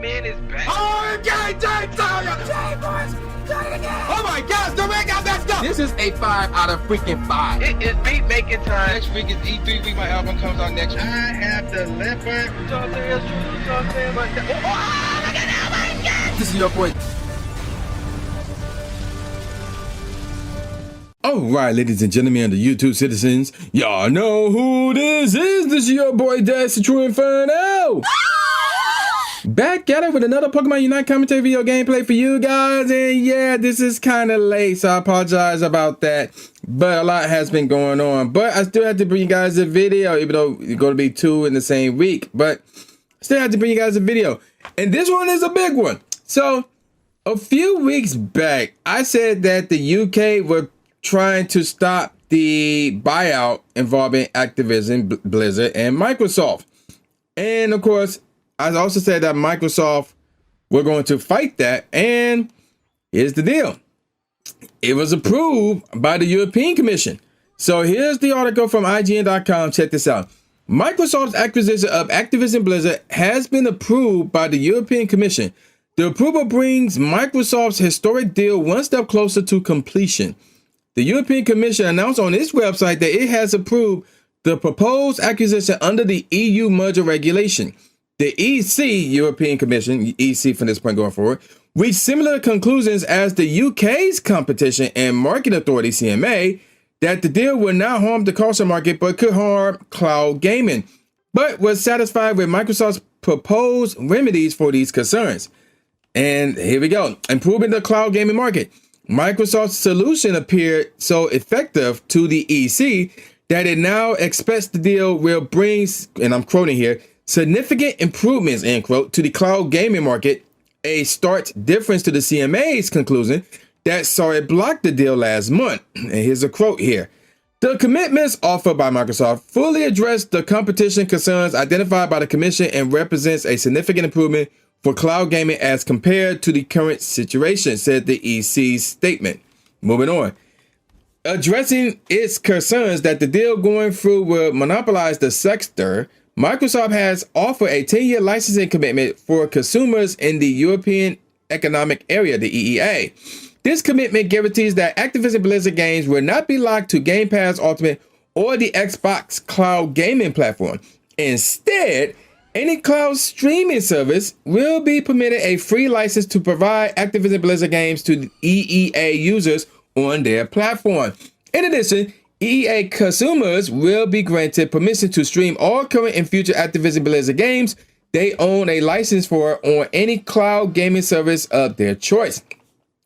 Man is back. Oh, okay, oh my gosh, the ring got messed up. This is a 5 out of freaking 5. It is beat making time. Next week is E3 week. My album comes out next week. I have the leopard. This is your boy. Alright, ladies and gentlemen, the YouTube citizens, y'all know who this is. This is your boy, Dash the True Inferno. Back at it with another Pokemon Unite commentary video gameplay for you guys. And yeah, this is kind of late, so I apologize about that. But a lot has been going on. But I still have to bring you guys a video, even though it's going to be 2 in the same week. But still have to bring you guys a video. And this one is a big one. So, a few weeks back, I said that the UK were trying to stop the buyout involving Activision, Blizzard, and Microsoft. And of course, I also said that Microsoft were going to fight that. And here's the deal. It was approved by the European Commission. So here's the article from IGN.com. Check this out. Microsoft's acquisition of Activision Blizzard has been approved by the European Commission. The approval brings Microsoft's historic deal one step closer to completion. The European Commission announced on its website that it has approved the proposed acquisition under the EU merger regulation. The EC, European Commission, EC from this point going forward, reached similar conclusions as the UK's Competition and Market Authority, CMA, that the deal would not harm the console market but could harm cloud gaming, but was satisfied with Microsoft's proposed remedies for these concerns. And here we go. Improving the cloud gaming market. Microsoft's solution appeared so effective to the EC that it now expects the deal will bring, and I'm quoting here, significant improvements, end quote, to the cloud gaming market, a stark difference to the CMA's conclusion that saw it block the deal last month. And here's a quote here. The commitments offered by Microsoft fully address the competition concerns identified by the Commission and represents a significant improvement for cloud gaming as compared to the current situation, said the EC's statement. Moving on. Addressing its concerns that the deal going through will monopolize the sector, Microsoft has offered a 10-year licensing commitment for consumers in the European Economic Area, the EEA. This commitment guarantees that Activision Blizzard games will not be locked to Game Pass Ultimate or the Xbox cloud gaming platform. Instead, any cloud streaming service will be permitted a free license to provide Activision Blizzard games to EEA users on their platform. In addition, EEA consumers will be granted permission to stream all current and future Activision Blizzard games they own a license for on any cloud gaming service of their choice.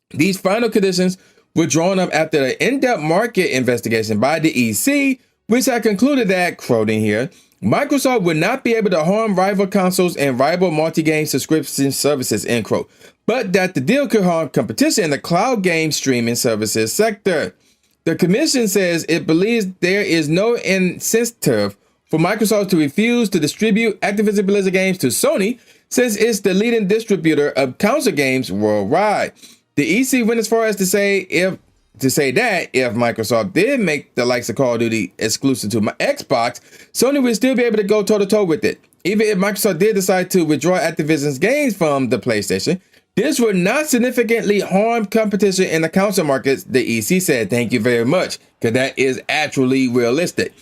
These final conditions were drawn up after an in-depth market investigation by the EC, which had concluded that, quoting here, Microsoft would not be able to harm rival consoles and rival multi-game subscription services, end quote, but that the deal could harm competition in the cloud game streaming services sector. The commission says it believes there is no incentive for Microsoft to refuse to distribute Activision Blizzard games to Sony, since it's the leading distributor of console games worldwide. The EC went as far as to say that if Microsoft did make the likes of Call of Duty exclusive to my Xbox, Sony would still be able to go toe-to-toe with it. Even if Microsoft did decide to withdraw Activision's games from the PlayStation, this would not significantly harm competition in the console markets, the EC said. Thank you very much, because that is actually realistic.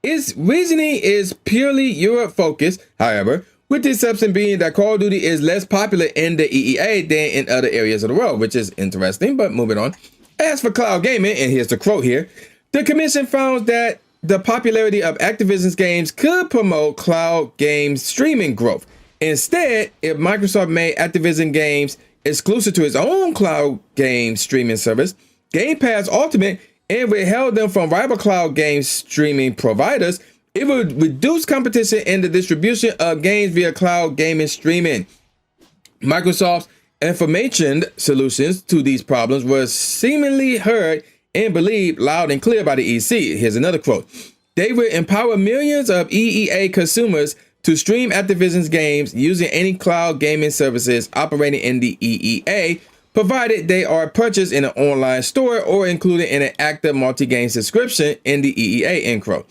Its reasoning is purely Europe-focused, however, with the exception being that Call of Duty is less popular in the EEA than in other areas of the world, which is interesting, but moving on. As for cloud gaming, and here's the quote here, the commission found that the popularity of Activision's games could promote cloud game streaming growth. Instead, if Microsoft made Activision games exclusive to its own cloud game streaming service, Game Pass Ultimate, and withheld them from rival cloud game streaming providers, it would reduce competition in the distribution of games via cloud gaming streaming. Microsoft's information solutions to these problems was seemingly heard and believed loud and clear by the EC. Here's another quote. They would empower millions of EEA consumers to stream Activision's games using any cloud gaming services operating in the EEA, provided they are purchased in an online store or included in an active multi-game subscription in the EEA, end quote.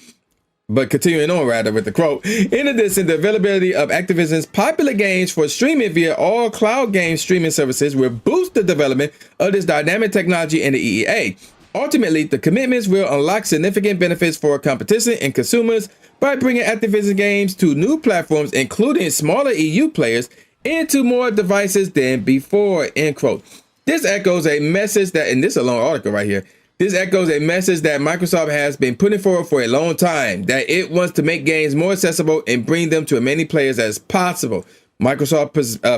But continuing on rather with the quote, in addition, the availability of Activision's popular games for streaming via all cloud game streaming services will boost the development of this dynamic technology in the EEA. Ultimately, the commitments will unlock significant benefits for competition and consumers by bringing Activision games to new platforms, including smaller EU players, into more devices than before, end quote. This echoes a message that, and this is a long article right here, this echoes a message that Microsoft has been putting forward for a long time, that it wants to make games more accessible and bring them to as many players as possible. Microsoft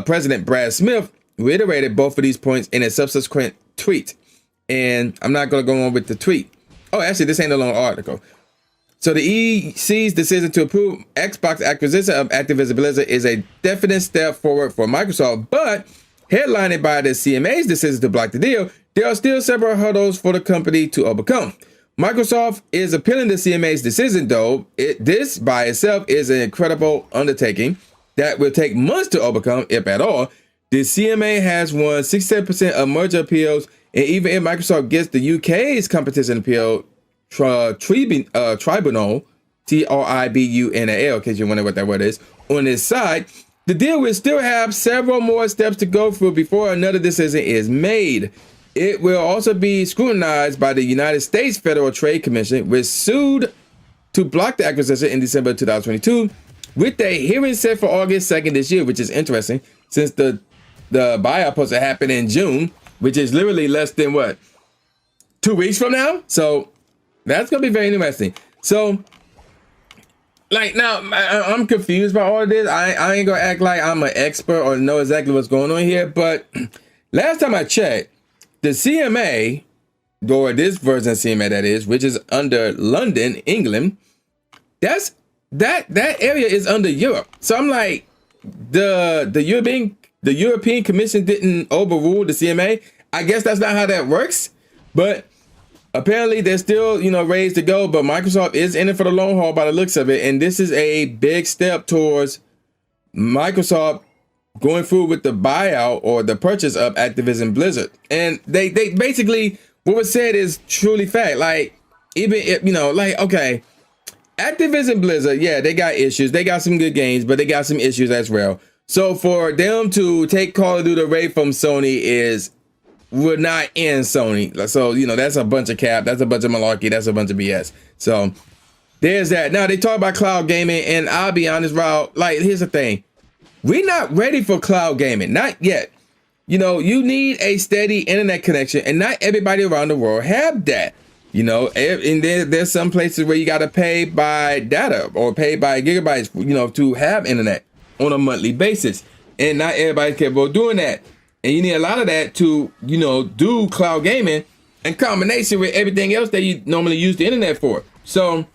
President Brad Smith reiterated both of these points in a subsequent tweet. And I'm not going to go on with the tweet. Oh, actually, this ain't a long article. So the EC's decision to approve Xbox acquisition of Activision Blizzard is a definite step forward for Microsoft, but headlined by the CMA's decision to block the deal, there are still several hurdles for the company to overcome. Microsoft is appealing the CMA's decision, though. This by itself is an incredible undertaking that will take months to overcome, if at all. The CMA has won 67% of merger appeals, and even if Microsoft gets the UK's competition appeal tribunal, TRIBUNAL, in case you're wondering what that word is, on its side, the deal will still have several more steps to go through before another decision is made. It will also be scrutinized by the United States Federal Trade Commission, which sued to block the acquisition in December 2022, with a hearing set for August 2nd this year, which is interesting since the buyout supposed to happen in June, which is literally less than 2 weeks from now. So that's gonna be very interesting. So now I'm confused by all of this. I ain't gonna act like I'm an expert or know exactly what's going on here, but last time I checked, the CMA, or this version of CMA that is, which is under London, England, that area is under Europe. So I'm like, the European Commission didn't overrule the CMA. I guess that's not how that works, but apparently they're still, raised to go, but Microsoft is in it for the long haul by the looks of it. And this is a big step towards Microsoft going through with the buyout or the purchase of Activision Blizzard. And they basically, what was said is truly fact. Like, even if, okay, Activision Blizzard, yeah, they got issues. They got some good games, but they got some issues as well. So for them to take Call of Duty away from Sony would not end Sony. So, that's a bunch of cap. That's a bunch of malarkey. That's a bunch of BS. So there's that. Now they talk about cloud gaming, and I'll be honest, Raul, here's the thing. We're not ready for cloud gaming. Not yet. You need a steady internet connection, and not everybody around the world have that. And there's some places where you got to pay by data or pay by gigabytes, to have internet on a monthly basis. And not everybody's capable of doing that. And you need a lot of that to, do cloud gaming in combination with everything else that you normally use the internet for. So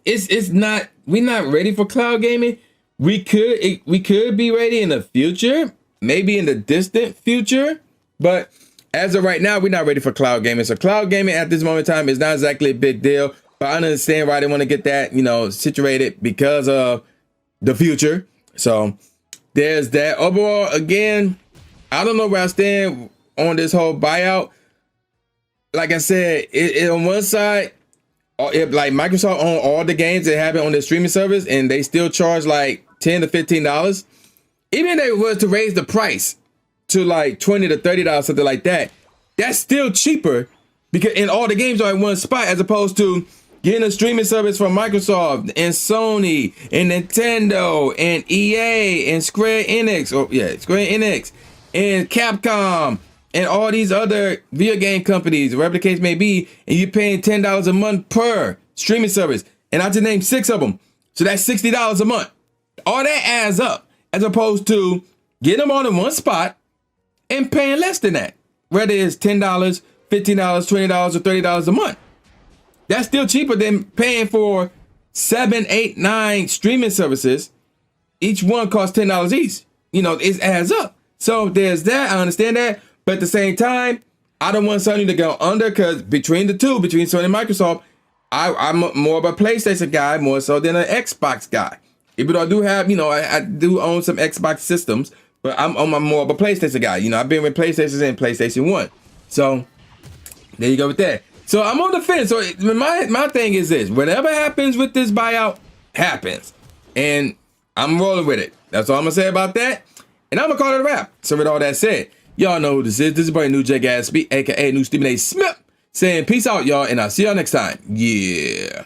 we're not ready for cloud gaming. We could be ready in the future, maybe in the distant future, but as of right now, we're not ready for cloud gaming. So cloud gaming at this moment in time is not exactly a big deal, but I understand why they want to get that, situated because of the future. So there's that. Overall, again, I don't know where I stand on this whole buyout. Like I said, it on one side, if Microsoft own all the games that happen on their streaming service and they still charge $10 to $15, even if they were to raise the price to $20 to $30, something like that, that's still cheaper because all the games are in one spot, as opposed to getting a streaming service from Microsoft and Sony and Nintendo and EA and Square Enix and Capcom and all these other video game companies, whatever the case may be, and you're paying $10 a month per streaming service. And I just named 6 of them. So that's $60 a month. All that adds up, as opposed to getting them all in one spot and paying less than that. Whether it's $10, $15, $20, or $30 a month. That's still cheaper than paying for 7, 8, 9 streaming services. Each one costs $10 each. It adds up. So there's that. I understand that. But at the same time, I don't want Sony to go under, because between Sony and Microsoft, I'm more of a PlayStation guy more so than an Xbox guy. Even though I do have, I do own some Xbox systems, but I'm more of a PlayStation guy. I've been with PlayStation and PlayStation 1. So there you go with that. So I'm on the fence. So my thing is this: whatever happens with this buyout happens, and I'm rolling with it. That's all I'm gonna say about that. And I'm gonna call it a wrap. So with all that said, y'all know who this is. This is boy New J Gatsby, aka New Stephen A. Smith, saying peace out, y'all, and I'll see y'all next time. Yeah.